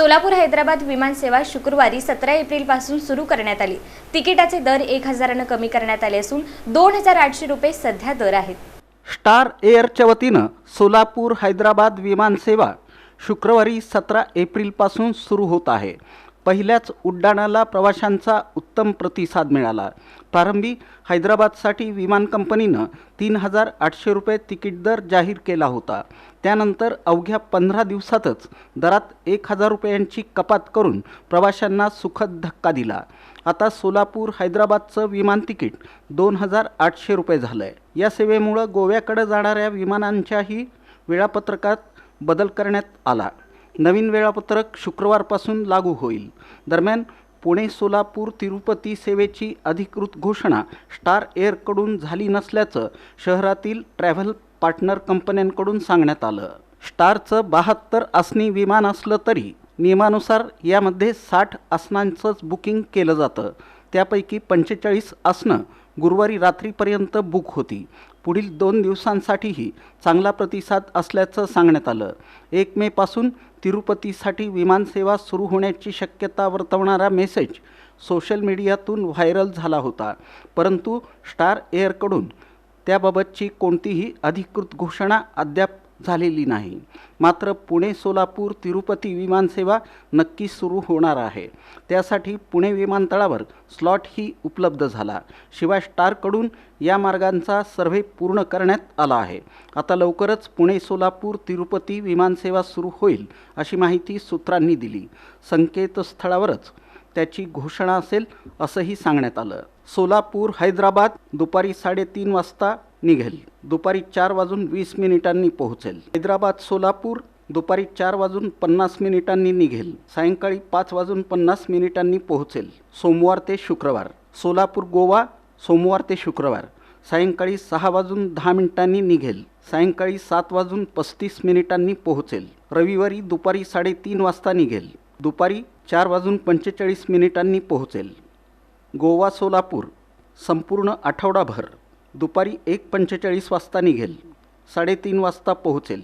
सोलापूर हैदराबाद विमान सेवा शुक्रवारी 17 एप्रिलपासून सुरू करण्यात आली। तिकिटाचे दर 1000 कमी करण्यात आले असून 2800 रुपये सध्या दर आहेत। स्टार एअरच्या वतीनं सोलापूर हैदराबाद विमान सेवा शुक्रवारी 17 एप्रिलपासून सुरू होत आहे। पहिल्याच उड्डाणाला प्रवाशांचा उत्तम प्रतिसाद मिळाला। प्रारंभी हैदराबादसाठी विमान कंपनीनं 3800 रुपये तिकीट दर जाहीर केला होता। त्यानंतर अवघ्या 15 दिवसातच दरात 1000 रुपयांची कपात करून प्रवाशांना सुखद धक्का दिला। आता सोलापूर हैदराबादचं विमान तिकीट 2800 रुपये झालंय। या सेवेमुळे गोव्याकडे जाणाऱ्या विमानांच्याही वेळापत्रकात बदल करण्यात आला। नवीन वेळापत्रक शुक्रवारपासून लागू होईल। दरम्यान पुणे सोलापूर तिरुपती सेवेची अधिकृत घोषणा स्टार एअरकडून झाली नसल्याचं शहरातील ट्रॅव्हल पार्टनर कंपन्यांकडून सांगण्यात आलं। स्टारचं 72 आसनी विमान असलं तरी नियमानुसार यामध्ये 60 आसनांचंच बुकिंग केलं जातं। त्यापैकी 45 आसनं गुरुवारी रात्रीपर्यंत बुक होती। पुढील 2 दिवसांसाठीही चांगला प्रतिसाद असल्याचं सांगण्यात आलं। 1 मे पासून तिरुपतीसाठी विमानसेवा सुरू होण्याची शक्यता वर्तवणारा मेसेज सोशल मीडियातून व्हायरल झाला होता, परंतु स्टार एअरकडून त्याबाबतची कोणतीही अधिकृत घोषणा अद्याप झालेली नाही। मात्र पुणे सोलापूर तिरुपती विमानसेवा नक्की सुरू होणार आहे। त्यासाठी पुणे विमानतळावर स्लॉटही उपलब्ध झाला। शिवाय स्टारकडून या मार्गांचा सर्व्हे पूर्ण करण्यात आला आहे। आता लवकरच पुणे सोलापूर तिरुपती विमानसेवा सुरू होईल अशी माहिती सूत्रांनी दिली। संकेतस्थळावरच त्याची घोषणा असेल असंही सांगण्यात आलं। सोलापूर हैदराबाद दुपारी 3:30 वाजता निघेल, दुपारी 4:20 पोहोचेल। हैदराबाद सोलापूर दुपारी 4:50 निघेल, सायंकाळी 5:50 पोहोचेल। सोमवार ते शुक्रवार सोलापूर गोवा सोमवार ते शुक्रवार सायंकाळी 6:10 निघेल, सायंकाळी 7:35 पोहोचेल। रविवारी दुपारी 3:30 वाजता निघेल, दुपारी 4:45 पोहोचेल। गोवा सोलापूर संपूर्ण आठवडाभर दुपारी 1:45 वाजता निघेल, 3:30 वाजता पोहोचेल।